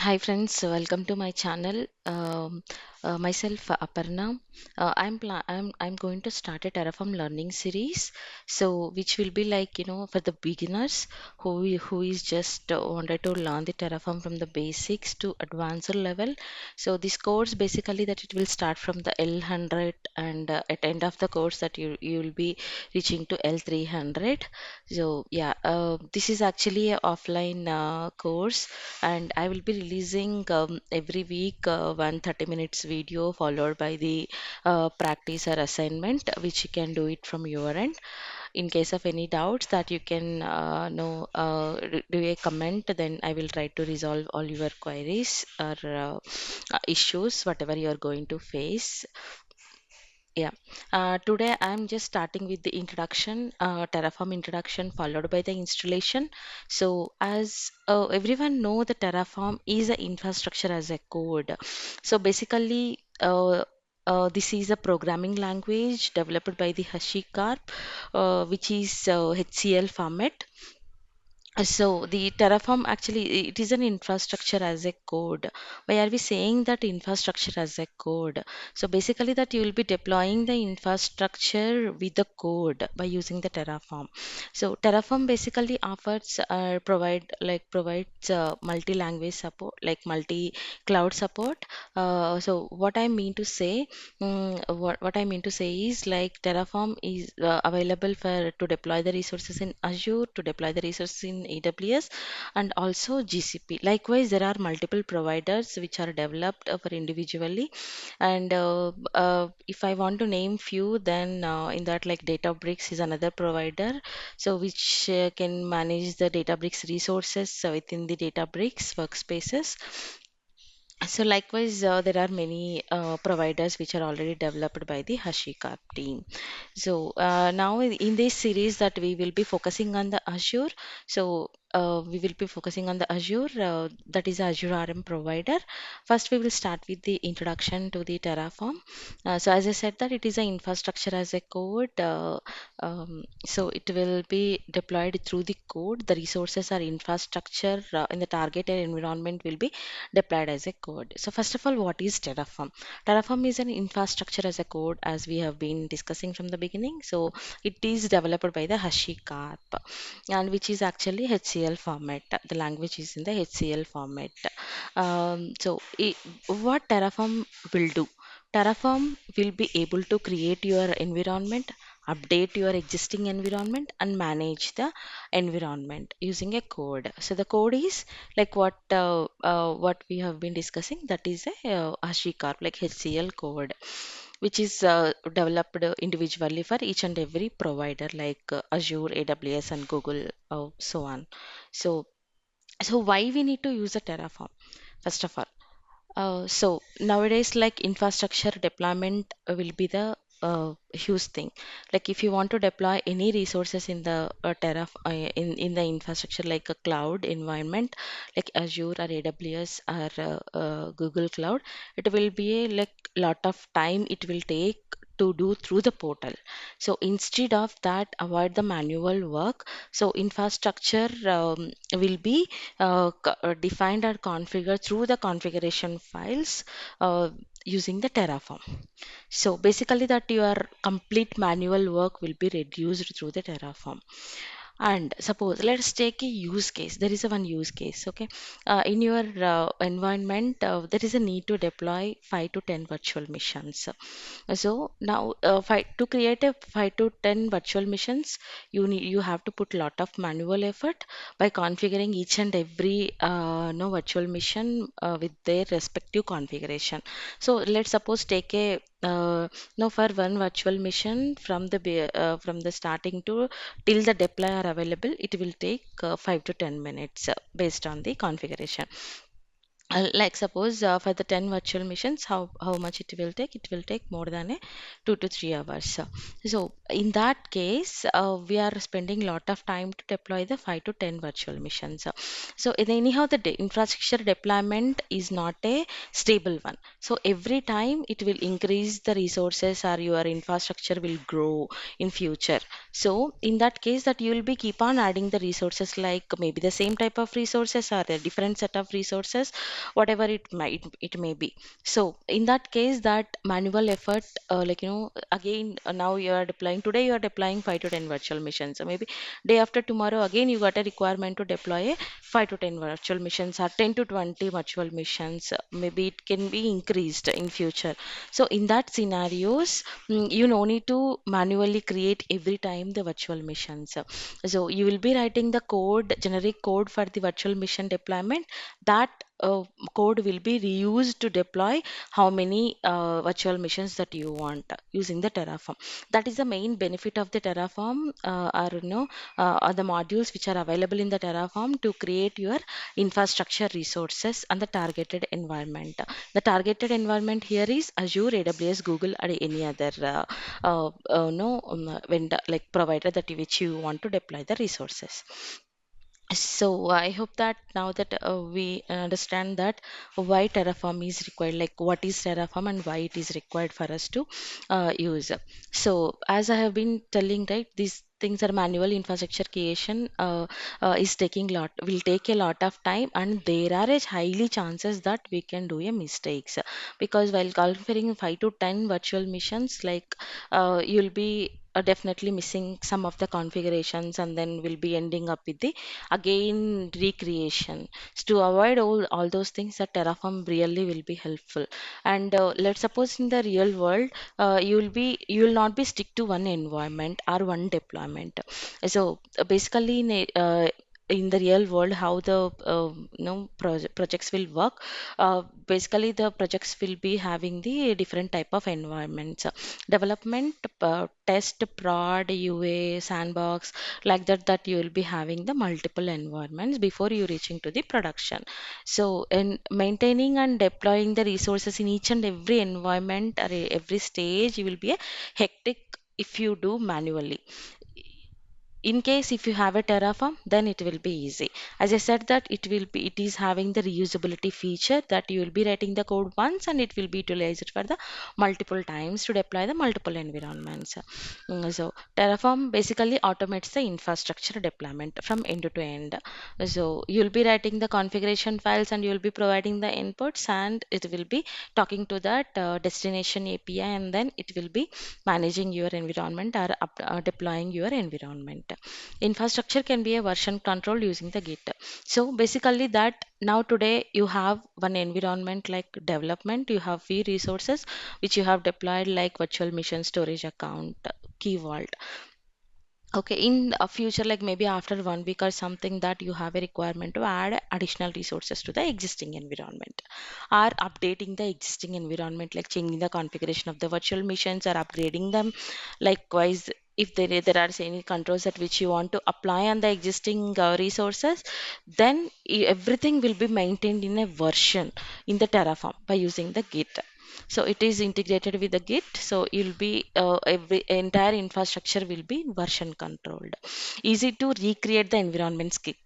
Hi friends, welcome to my channel. Myself Aparna. I'm going to start a Terraform learning series. So which will be like for the beginners who is just wanted to learn the Terraform from the basics to advanced level. So this course basically that it will start from the L100 and at end of the course that you will be reaching to L300. So yeah, this is actually a offline course and I will be releasing every week one 30 minutes video followed by the practice or assignment which you can do it from your end. In case of any doubts that you can know do a comment, then I will try to resolve all your queries or issues whatever you are going to face. Yeah. Today I'm just starting with the introduction, Terraform introduction followed by the installation. So as everyone know, the Terraform is an infrastructure as a code. So basically, this is a programming language developed by the HashiCorp, which is HCL format. So the Terraform actually it is an infrastructure as a code. Why are we saying that infrastructure as a code? So basically that you will be deploying the infrastructure with the code by using the Terraform. So Terraform basically offers provides multi-language support, like multi-cloud support. So what I mean to say, what I mean to say is like Terraform is available for to deploy the resources in Azure, to deploy the resources in AWS, and also GCP. Likewise, there are multiple providers which are developed for individually. And if I want to name few, then in that like Databricks is another provider, so which can manage the Databricks resources within the Databricks workspaces. So likewise, there are many providers which are already developed by the HashiCorp team. So now in this series that we will be focusing on the Azure. So we will be focusing on the Azure, that is Azure RM provider. First, we will start with the introduction to the Terraform. So as I said that it is an infrastructure as a code. So it will be deployed through the code. The resources or infrastructure in the targeted environment will be deployed as a code. So first of all, what is Terraform? Terraform is an infrastructure as a code, as we have been discussing from the beginning. So it is developed by the HashiCorp, and which is actually HCL format. The language is in the HCL format. What Terraform will do? Terraform will be able to create your environment, update your existing environment, and manage the environment using a code. So the code is like what we have been discussing. That is a HashiCorp like HCL code, which is developed individually for each and every provider like Azure, AWS, and Google, so on. So so why we need to use a Terraform? First of all, so nowadays, like infrastructure deployment will be the huge thing. Like if you want to deploy any resources in the in the infrastructure like a cloud environment, like Azure or AWS or Google Cloud, it will be a like lot of time it will take to do through the portal. So instead of that, avoid the manual work. So infrastructure will be defined or configured through the configuration files using the Terraform. So basically that your complete manual work will be reduced through the Terraform. And suppose let's take a use case. There is a one use case, okay? In your environment, there is a need to deploy 5 to 10 virtual missions. So now, to create a 5 to 10 virtual missions, you have to put lot of manual effort by configuring each and every no virtual mission with their respective configuration. So let's suppose take a no for one virtual mission from the starting to till the deploy are available, it will take 5 to 10 minutes based on the configuration. Like suppose for the 10 virtual missions, how much it will take? It will take more than a 2 to 3 hours. So in that case, we are spending lot of time to deploy the 5 to 10 virtual missions. So anyhow, the infrastructure deployment is not a stable one. So every time it will increase the resources or your infrastructure will grow in future. So in that case, that you will be keep on adding the resources, like maybe the same type of resources or a different set of resources, whatever it may be. So in that case, that manual effort, again, now you are deploying today, you are deploying 5 to 10 virtual missions. So maybe day after tomorrow, again, you got a requirement to deploy a 5 to 10 virtual missions or 10 to 20 virtual missions. Maybe it can be increased in future. So in that scenarios, you no need to manually create every time the virtual missions. So you will be writing the code, generic code for the virtual mission deployment. That code will be reused to deploy how many virtual missions that you want using the Terraform. That is the main benefit of the Terraform, are the modules which are available in the Terraform to create your infrastructure resources and the targeted environment. The targeted environment here is Azure, AWS, Google, or any other no vendor like provider that which you want to deploy the resources. So I hope that now that we understand that why Terraform is required, like what is Terraform and why it is required for us to use. So as I have been telling, right, these things are manual infrastructure creation is taking lot will take a lot of time, and there are a highly chances that we can do a mistakes because while configuring 5 to 10 virtual missions, like you'll be definitely missing some of the configurations and then we'll be ending up with the again recreation. So to avoid all those things, that Terraform really will be helpful. And let's suppose in the real world, you will not be stick to one environment or one deployment. So basically in the real world, how the projects will work, basically the projects will be having the different type of environments, development, test, prod, UA, sandbox, like that you will be having the multiple environments before you reaching to the production. So in maintaining and deploying the resources in each and every environment or every stage, you will be a hectic if you do manually. In case if you have a Terraform, then it will be easy. As I said that it is having the reusability feature, that you will be writing the code once and it will be utilized for the multiple times to deploy the multiple environments. So Terraform basically automates the infrastructure deployment from end to end. So you'll be writing the configuration files and you'll be providing the inputs, and it will be talking to that destination API, and then it will be managing your environment or deploying your environment. Infrastructure can be a version control using the Git. So basically that now today you have one environment like development, you have few resources which you have deployed like virtual machine, storage account, key vault. Okay, in a future, like maybe after 1 week or something, that you have a requirement to add additional resources to the existing environment, or updating the existing environment, like changing the configuration of the virtual machines or upgrading them. Likewise, if there are any controls at which you want to apply on the existing resources, then everything will be maintained in a version in the Terraform by using the Git. So it is integrated with the Git. So you'll be every entire infrastructure will be version controlled. Easy to recreate the environments quickly.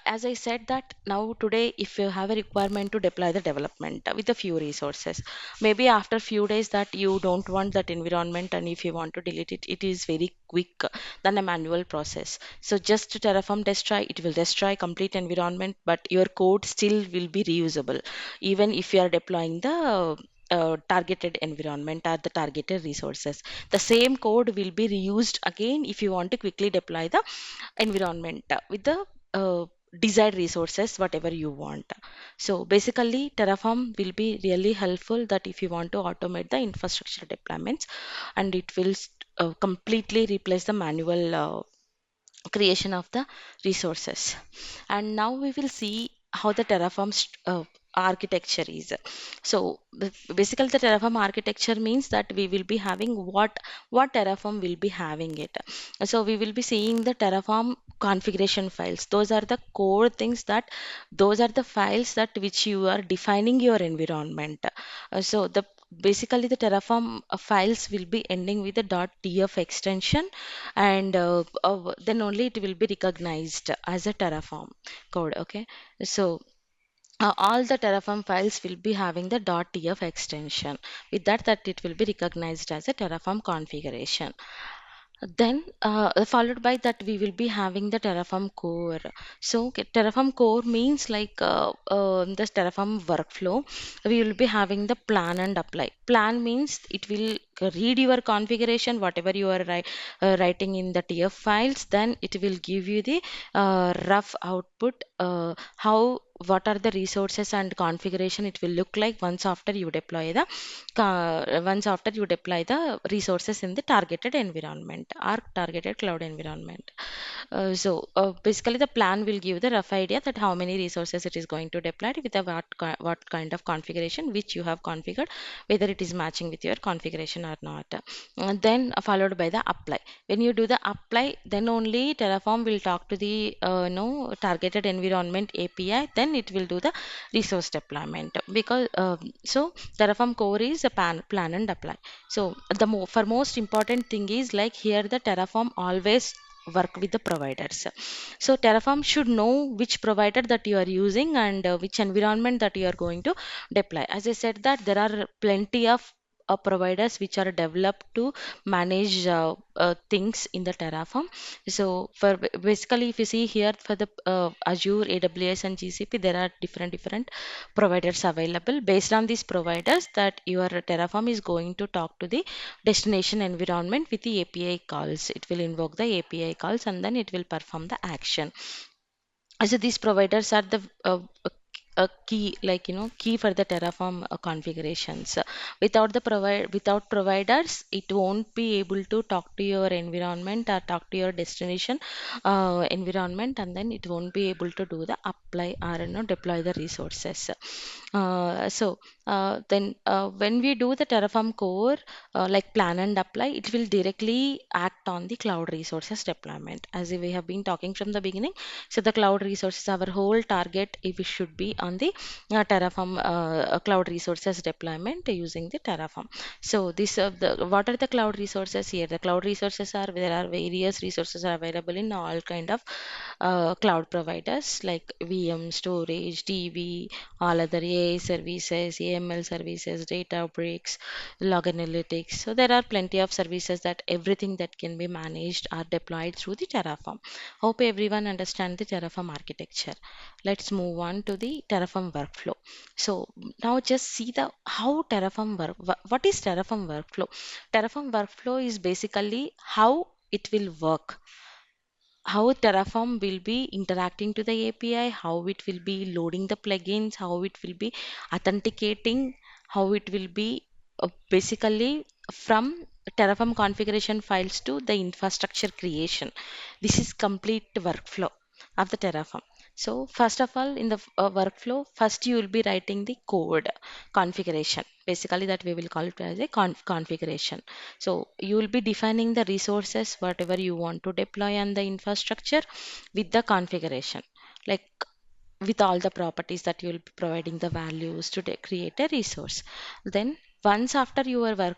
As I said that now today, if you have a requirement to deploy the development with a few resources, maybe after few days that you don't want that environment, and if you want to delete it, it is very quick than a manual process. So just Terraform destroy, it will destroy complete environment, but your code still will be reusable, even if you are deploying the targeted environment or the targeted resources. The same code will be reused again if you want to quickly deploy the environment with the desired resources, whatever you want. So basically, Terraform will be really helpful that if you want to automate the infrastructure deployments, and it will completely replace the manual creation of the resources. And now we will see how the Terraform architecture is. So basically, the Terraform architecture means that we will be having what Terraform will be having it. So we will be seeing the Terraform configuration files. Those are the core things, that those are the files that which you are defining your environment. So the basically the Terraform files will be ending with a .tf extension, and then only it will be recognized as a Terraform code. Okay, so all the Terraform files will be having the .tf extension. With that, it will be recognized as a Terraform configuration. Then, followed by that, we will be having the Terraform core. So, Terraform core means like this Terraform workflow. We will be having the plan and apply. Plan means it will read your configuration, whatever you are writing in the TF files. Then it will give you the rough output. How what are the resources and configuration it will look like once after you deploy the resources in the targeted environment or targeted cloud environment. Basically, the plan will give the rough idea that how many resources it is going to deploy with what kind of configuration which you have configured, whether it is matching with your configuration or not. Then followed by the apply. When you do the apply, then only Terraform will talk to the targeted environment API. Then it will do the resource deployment because Terraform core is a plan and apply. So for most important thing is like here the Terraform always work with the providers. So Terraform should know which provider that you are using and which environment that you are going to deploy. As I said that there are plenty of providers which are developed to manage things in the Terraform. So basically, if you see here for the Azure, AWS, and GCP, there are different providers available. Based on these providers, that your Terraform is going to talk to the destination environment with the API calls. It will invoke the API calls and then it will perform the action. So these providers are the a key, like key for the Terraform configurations. Without providers, it won't be able to talk to your environment or talk to your destination environment, and then it won't be able to do the apply or deploy the resources. Then when we do the Terraform core, like plan and apply, it will directly act on the cloud resources deployment, as we have been talking from the beginning. So the cloud resources, our whole target, if it should be on the Terraform cloud resources deployment using the Terraform. So what are the cloud resources here? The cloud resources are, there are various resources are available in all kind of cloud providers like VM, storage, DB, all other AI services, AML services, Databricks, log analytics. So there are plenty of services that everything that can be managed are deployed through the Terraform. Hope everyone understand the Terraform architecture. Let's move on to the Terraform workflow. So now just see the how Terraform work. What is Terraform workflow? Terraform workflow is basically how it will work, how Terraform will be interacting to the API, how it will be loading the plugins, how it will be authenticating, how it will be basically from Terraform configuration files to the infrastructure creation. This is complete workflow of the Terraform. So first of all, in the workflow, first you will be writing the code configuration. Basically, that we will call it as a configuration. So you will be defining the resources, whatever you want to deploy on the infrastructure with the configuration, like with all the properties that you will be providing the values to create a resource. Then once after your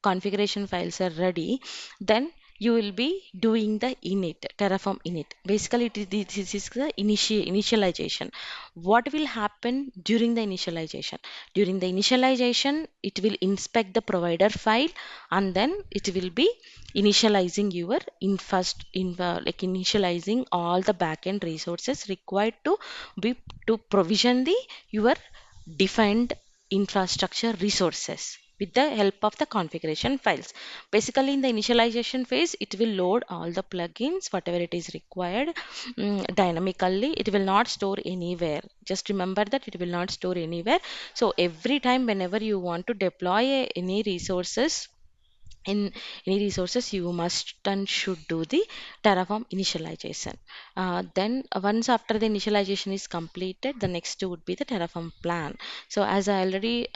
configuration files are ready, then you will be doing the init, Terraform init. Basically, this is the initialization. What will happen during the initialization? During the initialization, it will inspect the provider file and then it will be initializing your like initializing all the backend resources required to be to provision the your defined infrastructure resources with the help of the configuration files. Basically, in the initialization phase, it will load all the plugins, whatever it is required, dynamically. It will not store anywhere. Just remember that it will not store anywhere. So every time, whenever you want to deploy any resources, in any resources, you must and should do the Terraform initialization. Then once after the initialization is completed, the next would be the Terraform plan. So as I already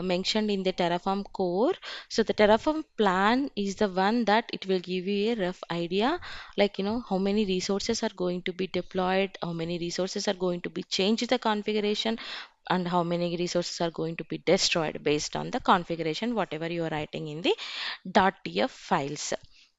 mentioned in the Terraform core, so the Terraform plan is the one that it will give you a rough idea, like how many resources are going to be deployed, how many resources are going to be changed the configuration, and how many resources are going to be destroyed based on the configuration whatever you are writing in the .tf files,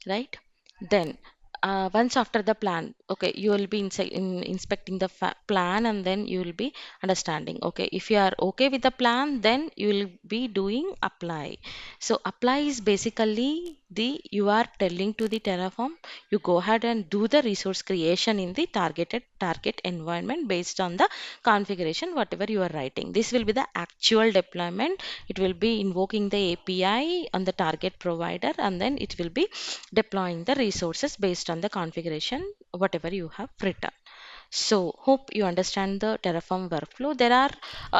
right? Then once after the plan, okay, you will be inspecting the plan and then you will be understanding, okay, if you are okay with the plan, then you will be doing apply. So apply is basically the you are telling to the Terraform, you go ahead and do the resource creation in the target environment based on the configuration whatever you are writing. This will be the actual deployment. It will be invoking the API on the target provider, and then it will be deploying the resources based on the configuration whatever you have written. So, hope you understand the Terraform workflow. There are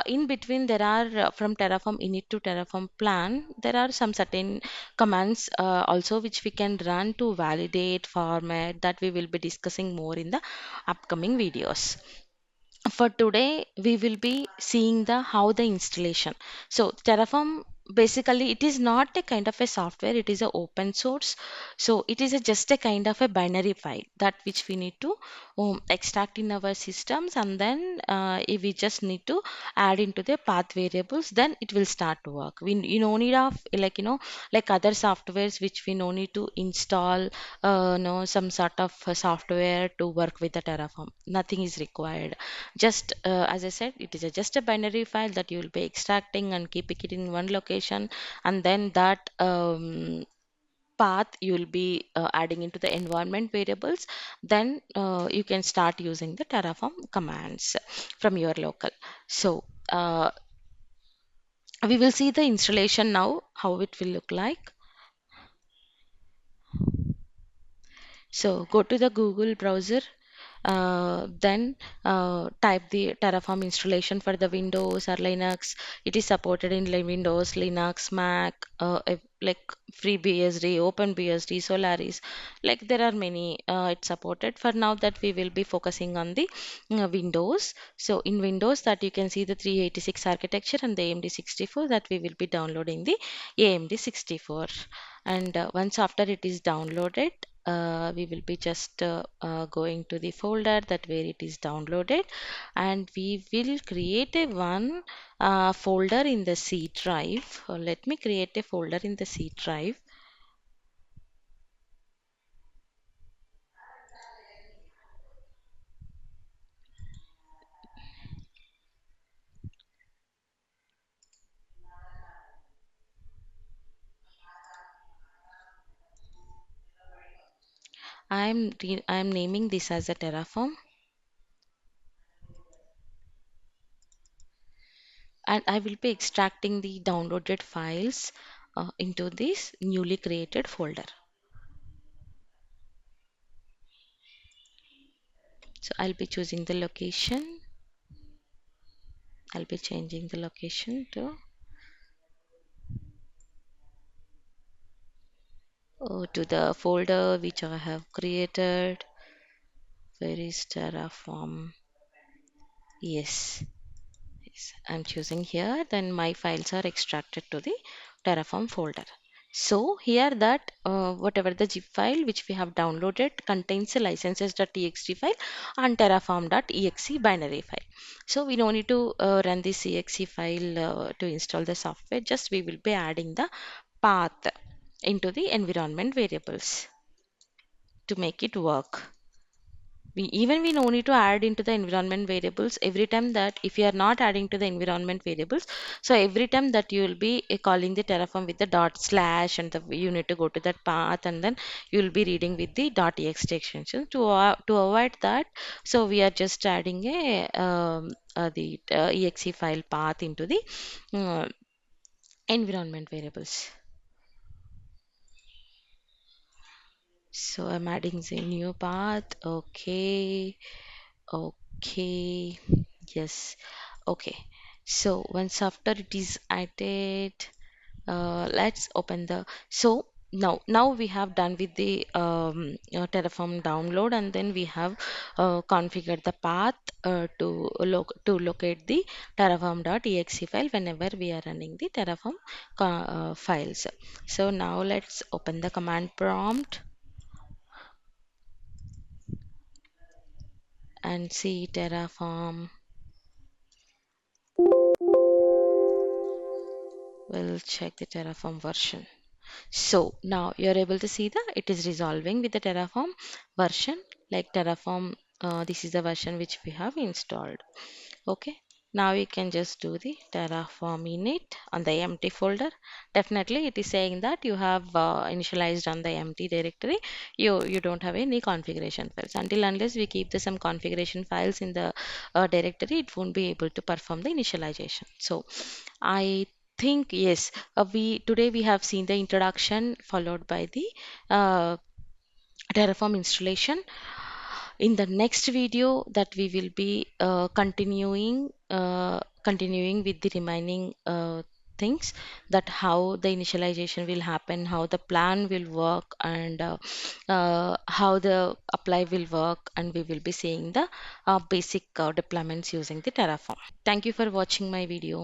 in between, there are from Terraform init to Terraform plan, there are some certain commands also which we can run to validate, format, that we will be discussing more in the upcoming videos. For today, we will be seeing the how the installation. So Terraform, basically it is not a kind of a software, it is a open source. So it is just a kind of a binary file that which we need to extract in our systems, and then if we just need to add into the path variables, then it will start to work. We you no need of like like other softwares which we no need to install no some sort of software to work with the Terraform. Nothing is required. Just as I said, it is just a binary file that you will be extracting and keeping it in one location, and then that path you will be adding into the environment variables. Then you can start using the Terraform commands from your local. So we will see the installation now, how it will look like. So go to the Google browser, then type the Terraform installation for the Windows or Linux. It is supported in Windows, Linux, Mac, like FreeBSD, OpenBSD, Solaris. Like there are many it's supported. For now that we will be focusing on the Windows. So in Windows that you can see the 386 architecture and the AMD 64, that we will be downloading the AMD 64. And once after it is downloaded, we will be just going to the folder that where it is downloaded, and we will create a one folder in the C drive. Let me create a folder in the C drive. I'm naming this as a Terraform, and I will be extracting the downloaded files into this newly created folder. So I'll be choosing the location. I'll be changing the location to the folder which I have created. Where is Terraform? Yes, yes, I'm choosing here. Then my files are extracted to the Terraform folder. So here that whatever the zip file which we have downloaded contains a licenses.txt file and terraform.exe binary file. So we don't need to run this exe file to install the software. Just we will be adding the path into the environment variables to make it work. We no need to add into the environment variables every time. That if you are not adding to the environment variables, so every time that you will be calling the Terraform with the dot slash, and you need to go to that path, and then you will be reading with the dot ext extension to avoid that. So we are just adding the exe file path into the uh, environment variables. So I'm adding the new path. Okay. Okay, yes, okay. So once after it is added, let's open the. So now we have done with the Terraform download, and then we have configured the path to locate the terraform.exe file whenever we are running the Terraform files. So now let's open the command prompt and see Terraform. We'll check the Terraform version. So now you're able to see that it is resolving with the Terraform version, like Terraform. This is the version which we have installed. Okay. Now you can just do the Terraform init on the empty folder. Definitely it is saying that you have initialized on the empty directory. You don't have any configuration files. Until unless we keep the some configuration files in the directory, it won't be able to perform the initialization. So I think yes, we today we have seen the introduction followed by the uh, Terraform installation. In the next video that we will be continuing with the remaining things, that how the initialization will happen, how the plan will work, and how the apply will work, and we will be seeing the basic deployments using the Terraform. Thank you for watching my video.